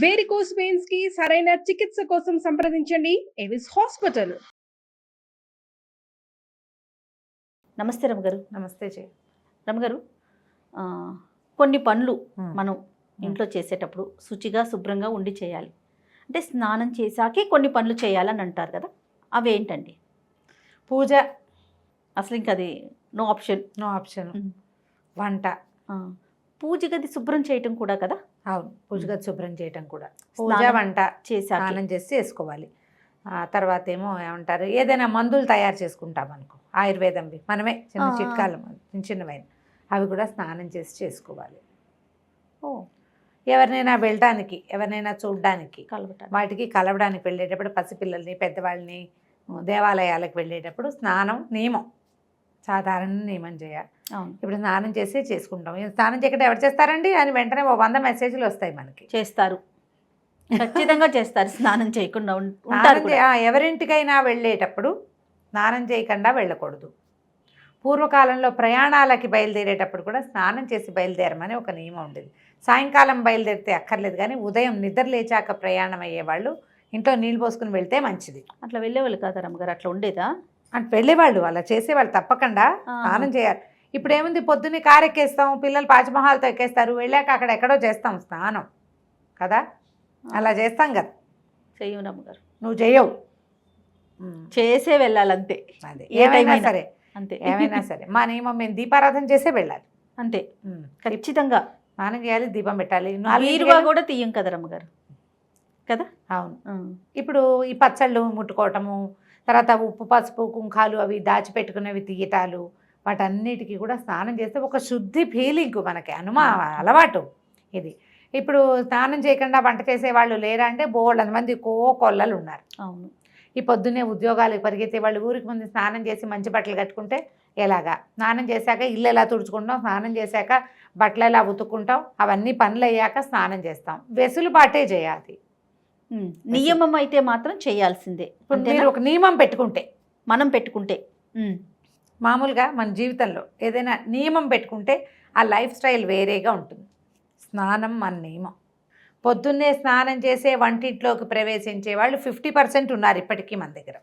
Varicose veins కి సరైన చికిత్స కోసం సంప్రదించండి ఎవిస్ హాస్పిటల్. నమస్తే రమగారు. నమస్తే రమగారు, కొన్ని పనులు మనం ఇంట్లో చేసేటప్పుడు శుచిగా శుభ్రంగా ఉండి చేయాలి. అంటే స్నానం చేశాకే కొన్ని పనులు చేయాలని అంటారు కదా, అవేంటండి? పూజ అసలు ఇంకా అది నో ఆప్షన్. వంట, పూజ గది శుభ్రం చేయటం కూడా కదా. అవును, పూజ గది శుభ్రం చేయటం కూడా. పూజ వంట స్నానం చేసి చేసుకోవాలి. తర్వాత ఏమో ఏమంటారు, ఏదైనా మందులు తయారు చేసుకుంటాం అనుకో, ఆయుర్వేదంవి మనమే చిన్న చిట్కాలు చిన్నవైన అవి కూడా స్నానం చేసి చేసుకోవాలి. ఎవరినైనా వెళ్ళడానికి, ఎవరినైనా చూడడానికి, వాటికి కలవడానికి వెళ్ళేటప్పుడు, పసిపిల్లల్ని పెద్దవాళ్ళని దేవాలయాలకు వెళ్ళేటప్పుడు స్నానం నియమం, సాధారణ నియమం చేయాలి. ఇప్పుడు స్నానం చేసి చేసుకుంటాం. స్నానం చేయకుండా ఎవరు చేస్తారండి అని వెంటనే 100 మెసేజ్లు వస్తాయి మనకి. చేస్తారు, ఖచ్చితంగా చేస్తారు. స్నానం చేయకుండా ఎవరింటికైనా వెళ్ళేటప్పుడు స్నానం చేయకుండా వెళ్ళకూడదు. పూర్వకాలంలో ప్రయాణాలకి బయలుదేరేటప్పుడు కూడా స్నానం చేసి బయలుదేరమని ఒక నియమం ఉండేది. సాయంకాలం బయలుదేరితే అక్కర్లేదు, కానీ ఉదయం నిద్ర లేచాక ప్రయాణం అయ్యేవాళ్ళు ఇంట్లో నీళ్ళు పోసుకుని వెళ్తే మంచిది. అట్లా వెళ్ళేవాళ్ళు కాదా రమ్మగారు? అట్లా ఉండేదా? అంటే వెళ్ళేవాళ్ళు, అలా చేసేవాళ్ళు, తప్పకుండా స్నానం చేయాలి. ఇప్పుడు ఏముంది, పొద్దున్నే కారు ఎక్కేస్తాం, పిల్లలు పాచిమహాలతో ఎక్కేస్తారు, వెళ్ళాక అక్కడ ఎక్కడో చేస్తాం స్నానం కదా, అలా చేస్తాం కదా. చెయ్యవు రమ్మగారు, నువ్వు చెయ్యవు, చేసే వెళ్ళాలంతే. అదే ఏమైనా సరే, అంతే ఏమైనా సరే మా నియమం, మేము దీపారాధన చేసే వెళ్ళాలి అంతే. ఖచ్చితంగా స్నానం చేయాలి, దీపం పెట్టాలి. వీరుగా కూడా తీయం కదా రమ్మగారు కదా. అవును. ఇప్పుడు ఈ పచ్చళ్ళు ముట్టుకోవటము, తర్వాత ఉప్పు పసుపు కుంకాలు అవి దాచిపెట్టుకునేవి తీయటాలు, వాటన్నిటికీ కూడా స్నానం చేస్తే ఒక శుద్ధి ఫీలింగ్ మనకి అలవాటు ఇది. ఇప్పుడు స్నానం చేయకుండా వంట చేసేవాళ్ళు లేరా అంటే బోళ్ళంత మంది కొల్లలు ఉన్నారు. అవును. ఈ పొద్దున్నే ఉద్యోగాలకు పరిగెత్తే వాళ్ళు ఊరికి ముందు స్నానం చేసి మంచి బట్టలు కట్టుకుంటే ఎలాగా, స్నానం చేశాక ఇల్లు ఎలా తుడుచుకుంటాం, స్నానం చేశాక బట్టలు ఎలా ఉతుక్కుంటాం, అవన్నీ పనులు అయ్యాక స్నానం చేస్తాం. వెసులుబాటే చేయాలి. నియమం అయితే మాత్రం చేయాల్సిందే. మీరు ఒక నియమం పెట్టుకుంటే, మనం పెట్టుకుంటే, మామూలుగా మన జీవితంలో ఏదైనా నియమం పెట్టుకుంటే ఆ లైఫ్ స్టైల్ వేరేగా ఉంటుంది. స్నానం మన నియమం. పొద్దున్నే స్నానం చేసే వంటింట్లోకి ప్రవేశించే వాళ్ళు 50% ఉన్నారు ఇప్పటికీ మన దగ్గర.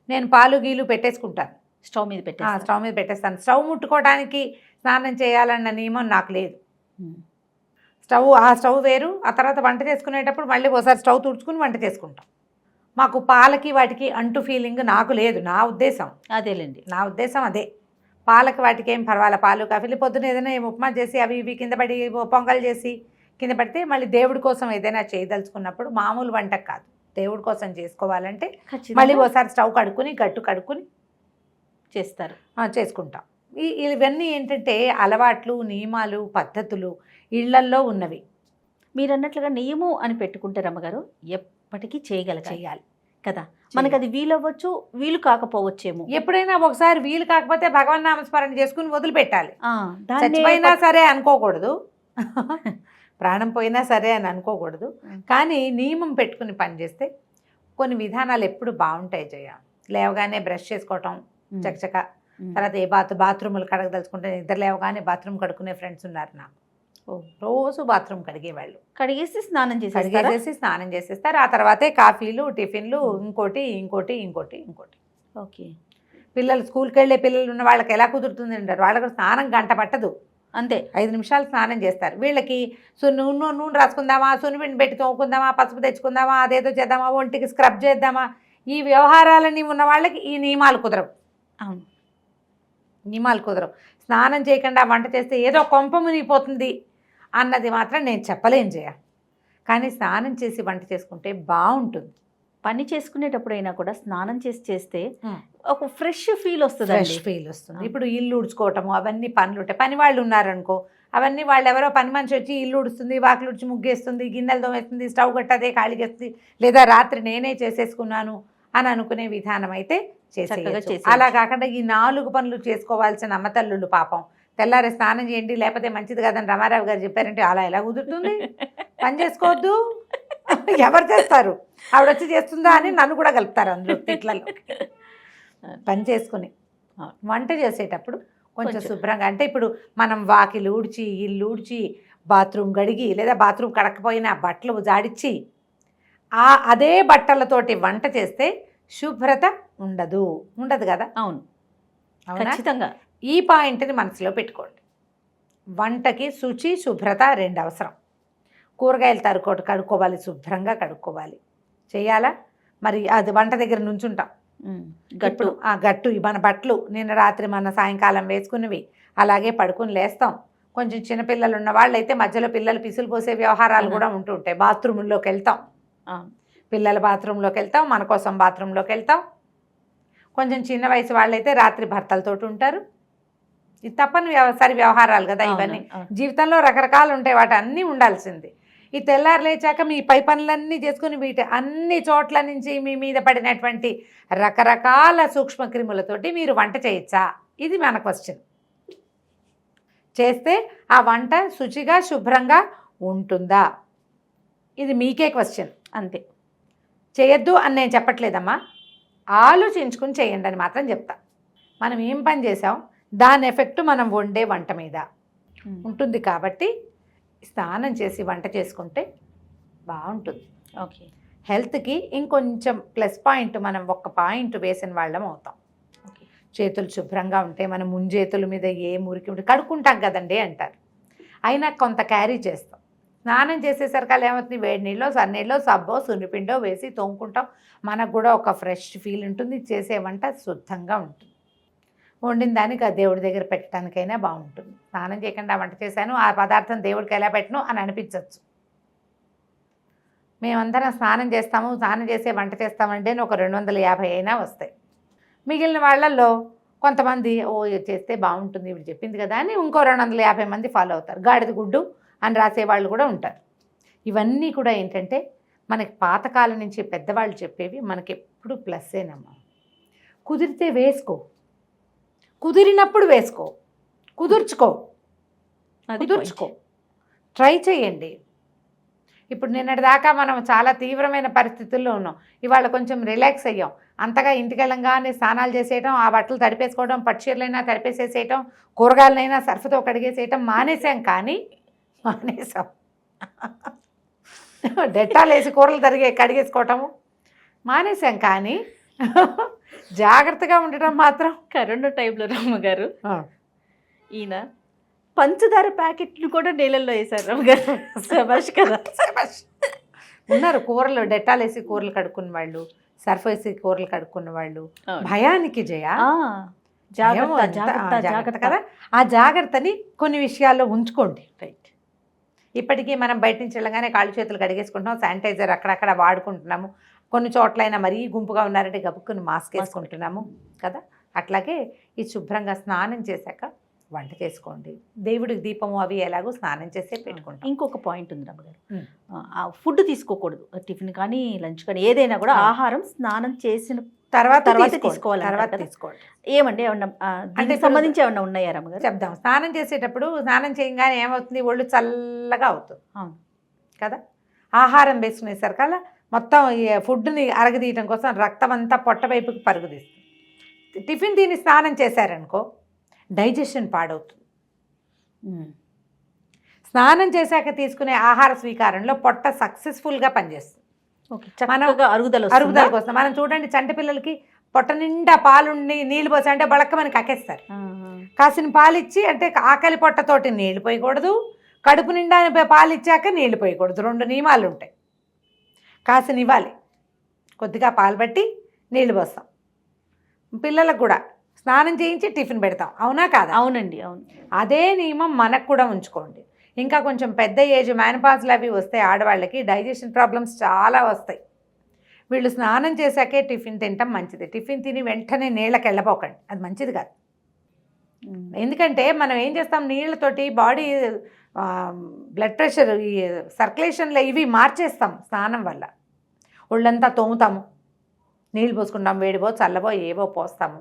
నేను పాలు గీలు పెట్టేసుకుంటాను, స్టవ్ మీద పెట్టేస్తాను. స్టవ్ ముట్టుకోవడానికి స్నానం చేయాలన్న నియమం నాకు లేదు. ఆ స్టవ్ వేరు, ఆ తర్వాత వంట చేసుకునేటప్పుడు మళ్ళీ ఒకసారి స్టవ్ తుడుచుకుని వంట చేసుకుంటాం. మాకు పాలకి వాటికి అంటు ఫీలింగ్ నాకు లేదు, నా ఉద్దేశం అదేలేండి. నా ఉద్దేశం అదే. పాలకి వాటికి ఏం పర్వాలే, పాలు కాఫీలు పొద్దున ఏదైనా ఉప్మా చేసి అవి ఇవి కింద పడి పొంగల్ చేసి కింద పడితే మళ్ళీ దేవుడి కోసం ఏదైనా చేయదలుచుకున్నప్పుడు, మామూలు వంటకు కాదు, దేవుడి కోసం చేసుకోవాలంటే మళ్ళీ ఒకసారి స్టవ్ కడుక్కుని చేస్తారు, చేసుకుంటాం. ఇవన్నీ ఏంటంటే అలవాట్లు, నియమాలు, పద్ధతులు ఇళ్లల్లో ఉన్నవి. మీరు అన్నట్లుగా నియమం అని పెట్టుకుంటే రమ్మగారు ఎప్పటికీ చేయాలి కదా. మనకు అది వీలవ్వచ్చు, వీలు కాకపోవచ్చేమో. ఎప్పుడైనా ఒకసారి వీలు కాకపోతే భగవన్ నామస్మరణ చేసుకుని వదిలిపెట్టాలి. చచ్చిపోయినా సరే అనుకోకూడదు, ప్రాణం పోయినా సరే అని అనుకోకూడదు. కానీ నియమం పెట్టుకుని పనిచేస్తే కొన్ని విధానాలు ఎప్పుడు బాగుంటాయి. లేవగానే బ్రష్ చేసుకోవటం చకచక, తర్వాత ఏ బాత్రూములు కడగదలుచుకుంటే నిద్ర లేవగానే బాత్రూమ్ కడుక్కునే ఫ్రెండ్స్ ఉన్నారు నాకు. రోజు బాత్రూమ్ కడిగేవాళ్ళు, కడిగేసి స్నానం చేసేస్తారు. ఆ తర్వాతే కాఫీలు, టిఫిన్లు, ఇంకోటి. ఓకే. పిల్లలు స్కూల్కి వెళ్ళే పిల్లలు ఉన్న వాళ్ళకి ఎలా కుదురుతుంది అంటారు, వాళ్ళకి స్నానం గంట పట్టదు, అంతే 5 నిమిషాలు స్నానం చేస్తారు. వీళ్ళకి నూనె రాసుకుందామా, సున్నిపిండి పెట్టి తోముకుందామా, పసుపు తెచ్చుకుందామా, అదేదో చేద్దామా, ఒంటికి స్క్రబ్ చేద్దామా, ఈ వ్యవహారాలన్నీ ఉన్న వాళ్ళకి ఈ నియమాలు కుదరవు. అవును, నియమాలు కుదరవు. స్నానం చేయకుండా వంట చేస్తే ఏదో కొంప మునిగిపోతుంది అన్నది మాత్రం నేను చెప్పలేం కానీ స్నానం చేసి వంట చేసుకుంటే బాగుంటుంది. పని చేసుకునేటప్పుడైనా కూడా స్నానం చేస్తే ఒక ఫ్రెష్ ఫీల్ వస్తుంది. ఇప్పుడు ఇల్లు ఉడుచుకోవటము అవన్నీ పనులు ఉంటాయి. పని వాళ్ళు ఉన్నారనుకో, అవన్నీ వాళ్ళు ఎవరో పని మనిషి వచ్చి ఇల్లు ఉడుస్తుంది, వాకిలు ఉడిచి ముగ్గేస్తుంది, గిన్నెలు తోమేస్తుంది, స్టవ్ కట్టదే ఖాళీ చేస్తుంది, లేదా రాత్రి నేనే చేసేసుకున్నాను అని అనుకునే విధానం అయితే చేసేయచ్చు. అలా కాకుండా ఈ 4 పనులు చేసుకోవాల్సిన అమ్మతల్లుళ్ళు పాపం తెల్లారే స్నానం చేయండి లేకపోతే మంచిది కాదని రమారావు గారు చెప్పారంటే అలా ఎలా కుదురుతుంది? పని చేసుకోవద్దు, ఎవరు చేస్తారు, ఆవిడ వచ్చి చేస్తుందా అని నన్ను కూడా కలుపుతారు అందులో తిట్లలో. పని చేసుకుని వంట చేసేటప్పుడు కొంచెం శుభ్రంగా, అంటే ఇప్పుడు మనం వాకిలు ఊడ్చి, ఇల్లు ఊడ్చి, బాత్రూమ్ గడిగి లేదా బాత్రూమ్ కడకపోయినా బట్టలు జాడిచ్చి అదే బట్టలతోటి వంట చేస్తే శుభ్రత ఉండదు కదా. అవును, అవునా? ఖచ్చితంగా. ఈ పాయింట్ని మనసులో పెట్టుకోండి. వంటకి శుచి శుభ్రత 2 అవసరం. కూరగాయలు కడుక్కోవాలి, శుభ్రంగా కడుక్కోవాలి. చేయాలా? మరి అది వంట దగ్గర నుంచుంటాం, గట్టు మన బట్టలు నిన్న రాత్రి మన సాయంకాలం వేసుకున్నవి అలాగే పడుకుని లేస్తాం. కొంచెం చిన్నపిల్లలు ఉన్న వాళ్ళు అయితే మధ్యలో పిల్లలు పిసులు పోసే వ్యవహారాలు కూడా ఉంటుంటాయి. బాత్రూంలోకి వెళ్తాం, పిల్లల బాత్రూంలోకి వెళ్తాం, మన కోసం బాత్రూంలోకి వెళ్తాం. కొంచెం చిన్న వయసు వాళ్ళైతే రాత్రి భర్తలతోటి ఉంటారు. ఇది తప్పని వ్యవహారాలు కదా ఇవన్నీ. జీవితంలో రకరకాలు ఉంటాయి, వాటి అన్నీ ఉండాల్సింది. ఈ తెల్లారు లేచాక మీ పై పనులన్నీ చేసుకుని వీటి అన్ని చోట్ల నుంచి మీ మీద పడినటువంటి రకరకాల సూక్ష్మక్రిములతోటి మీరు వంట చేయొచ్చా? ఇది మన క్వశ్చన్. చేస్తే ఆ వంట శుచిగా శుభ్రంగా ఉంటుందా? ఇది మీకే క్వశ్చన్. అంతే. చేయొద్దు అని నేను చెప్పట్లేదమ్మా, ఆలోచించుకుని చేయండి అని మాత్రం చెప్తా. మనం ఏం పని చేసాం దాని ఎఫెక్ట్ మనం వండే వంట మీద ఉంటుంది. కాబట్టి స్నానం చేసి వంట చేసుకుంటే బాగుంటుంది. ఓకే. హెల్త్కి ఇంకొంచెం ప్లస్ పాయింట్, మనం ఒక్క పాయింట్ వేసిన వాళ్ళం అవుతాం. ఓకే. చేతులు శుభ్రంగా ఉంటే మనం ముంజేతుల మీద ఏ మురికి ఉంటే కడుక్కుంటాం కదండి అంటారు. అయినా కొంత క్యారీ చేస్తాం. స్నానం చేసేసరికి ఏమవుతుంది, వేడి నీళ్ళు సన్నీళ్ళు సబ్బో సున్నిపిండో వేసి తోముకుంటాం. మనకు కూడా ఒక ఫ్రెష్ ఫీల్ ఉంటుంది. చేసే వంట శుద్ధంగా ఉంటుంది. వండిన దానికి ఆ దేవుడి దగ్గర పెట్టడానికైనా బాగుంటుంది. స్నానం చేయకుండా వంట చేశాను, ఆ పదార్థం దేవుడికి ఎలా పెట్టను అని అనిపించవచ్చు. మేమందరం స్నానం చేస్తాము, స్నానం చేసే వంట చేస్తామంటే ఒక 250 అయినా వస్తాయి. మిగిలిన వాళ్ళల్లో కొంతమంది చేస్తే బాగుంటుంది ఇప్పుడు చెప్పింది కదా అని ఇంకో 250 మంది ఫాలో అవుతారు. గాడిద గుడ్డు అని రాసేవాళ్ళు కూడా ఉంటారు. ఇవన్నీ కూడా ఏంటంటే మనకి పాతకాలం నుంచి పెద్దవాళ్ళు చెప్పేవి మనకి ఎప్పుడు ప్లస్సేనమ్మా. కుదిరితే వేసుకో, కుదిరినప్పుడు వేసుకో, కుదుర్చుకో, ట్రై చేయండి. ఇప్పుడు నిన్నటిదాకా మనం చాలా తీవ్రమైన పరిస్థితుల్లో ఉన్నాం. ఇవాళ కొంచెం రిలాక్స్ అయ్యాం. అంతగా ఇంటికి వెళ్ళంగానే స్నానాలు చేసేయటం, ఆ బట్టలు తడిపేసుకోవడం, పట్టుచీరలైనా తడిపేసేసేయటం, కూరగాయలైనా సర్ఫతో కడిగేసేయటం మానేసాం. డెట్టాలు వేసి కూరలు కడిగేసుకోవటము మానేసాం. కానీ జాగ్రత్తగా ఉండటం మాత్రం. కరోనా టైంలో రమ్మగారు ఈయన పంచదార ప్యాకెట్లు కూడా నీళ్ళల్లో వేశారు రమ్మగారు. శభాష్ కదా. ఉన్నారు కూరలు డెట్టాలు వేసి కూరలు కడుక్కున్న వాళ్ళు, సర్ఫ్ వేసి కూరలు కడుక్కున్న వాళ్ళు. భయానికి జాగ్రత్త కదా. ఆ జాగ్రత్తని కొన్ని విషయాల్లో ఉంచుకోండి. రైట్. ఇప్పటికీ మనం బయట నుంచి వెళ్ళగానే కాళ్ళు చేతులు కడిగేసుకుంటున్నాం, శానిటైజర్ అక్కడక్కడ వాడుకుంటున్నాము. కొన్ని చోట్లైనా మరీ గుంపుగా ఉన్నారంటే గబుక్కుని మాస్క్ వేసుకుంటున్నాము కదా. అట్లాగే ఈ శుభ్రంగా స్నానం చేశాక వంట చేసుకోండి. దేవుడికి దీపము అవి ఎలాగో స్నానం చేసే పెట్టుకుంటాం. ఇంకొక పాయింట్ ఉంది రమ్మగారు, ఫుడ్ తీసుకోకూడదు. టిఫిన్ కానీ లంచ్ కానీ ఏదైనా కూడా ఆహారం స్నానం చేసిన తర్వాత తీసుకోవాలి. ఏమండి ఏమన్నా అంటే సంబంధించి ఏమన్నా ఉన్నాయా రమ్మగారు? చెప్దాం. స్నానం చేసేటప్పుడు స్నానం చేయగానే ఏమవుతుంది, ఒళ్ళు చల్లగా అవుతుంది. అవును కదా. ఆహారం వేసుకునేసరికల్లా మొత్తం ఫుడ్ని అరగదీయటం కోసం రక్తం అంతా పొట్ట వైపుకి పరుగుదీస్తుంది. టిఫిన్ తిని స్నానం చేశారనుకో డైజెషన్ పాడవుతుంది. స్నానం చేశాక తీసుకునే ఆహార స్వీకారంలో పొట్ట సక్సెస్ఫుల్గా పనిచేస్తుంది. అరుగుదల కోసం. మనం చూడండి, చంటి పిల్లలకి పొట్ట నిండా పాలుండి నీళ్ళు పోసి అంటే బళక్కమని కక్కేస్తారు. కాసిన పాలు ఇచ్చి అంటే ఆకలి పొట్టతోటి నీళ్ళు పోయకూడదు, కడుపు నిండా పాలు ఇచ్చాక నీళ్ళు పోయకూడదు. 2 నియమాలు ఉంటాయి. కాసిన ఇవ్వాలి, కొద్దిగా పాలు బట్టి నీళ్ళు పోస్తాం. పిల్లలకు కూడా స్నానం చేయించి టిఫిన్ పెడతాం, అవునా కాదా? అవునండి, అవును. అదే నియమం మనకు కూడా ఉంచుకోండి. ఇంకా కొంచెం పెద్ద ఏజ్ మెనోపాజ్లు అవి వస్తాయి ఆడవాళ్ళకి, డైజెషన్ ప్రాబ్లమ్స్ చాలా వస్తాయి. వీళ్ళు స్నానం చేశాకే టిఫిన్ తినటం మంచిది. టిఫిన్ తిని వెంటనే నీళ్ళకి వెళ్ళపోకండి, అది మంచిది కాదు. ఎందుకంటే మనం ఏం చేస్తాం, నీళ్ళతోటి బాడీ బ్లడ్ ప్రెషర్ ఈ సర్క్యులేషన్లో ఇవి మార్చేస్తాం. స్నానం వల్ల ఒళ్ళంతా తోముతాము, నీళ్ళు పోసుకుంటాం, వేడిపో చల్లబో ఏవో పోస్తాము,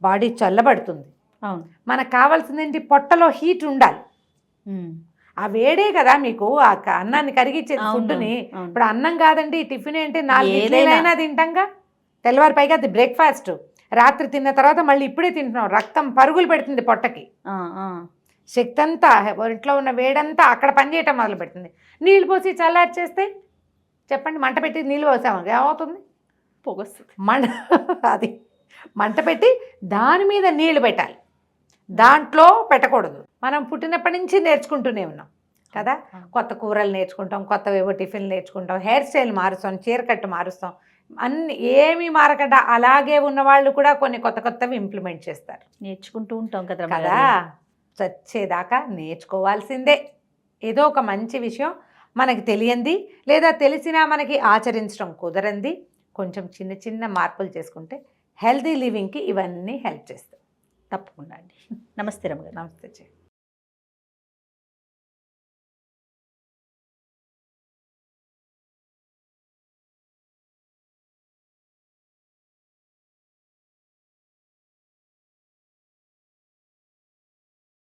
బాడీ చల్లబడుతుంది. మనకు కావాల్సింది ఏంటి, పొట్టలో హీట్ ఉండాలి. ఆ వేడే కదా మీకు ఆ అన్నాన్ని కరిగించే ఫుడ్ని. ఇప్పుడు అన్నం కాదండి, టిఫిన్ ఏంటి 4 ఇడ్లీలైనా తింటాంగా. తెల్లవారి పైగా అది బ్రేక్ఫాస్ట్. రాత్రి తిన్న తర్వాత మళ్ళీ ఇప్పుడే తింటున్నాం, రక్తం పరుగులు పెడుతుంది పొట్టకి. శక్తి అంతా ఒంట్లో ఉన్న వేడంతా అక్కడ పనిచేయటం మొదలు పెడుతుంది. నీళ్ళు పోసి చల్లారి చేస్తే చెప్పండి, మంట పెట్టి నీళ్ళు పోసాము ఏమవుతుంది? పొగొస్తుంది. అది మంట పెట్టి దాని మీద నీళ్లు పెట్టాలి, దాంట్లో పెట్టకూడదు. మనం పుట్టినప్పటి నుంచి నేర్చుకుంటూనే ఉన్నాం కదా, కొత్త కూరలు నేర్చుకుంటాం, కొత్తవేవో టిఫిన్లు నేర్చుకుంటాం, హెయిర్ స్టైల్ మారుస్తాం, చీర కట్టు మారుస్తాం, అన్ని ఏమీ మారకుండా అలాగే ఉన్న వాళ్ళు కూడా కొన్ని కొత్త కొత్తవి ఇంప్లిమెంట్ చేస్తారు. నేర్చుకుంటూ ఉంటాం కదా కదా, చచ్చేదాకా నేర్చుకోవాల్సిందే. ఏదో ఒక మంచి విషయం మనకి తెలియంది లేదా తెలిసినా మనకి ఆచరించడం కుదరంది కొంచెం చిన్న చిన్న మార్పులు చేసుకుంటే హెల్తీ లివింగ్కి ఇవన్నీ హెల్ప్ చేస్తాయి. తప్పకుండా అండి. నమస్తే రమగారు. నమస్తే.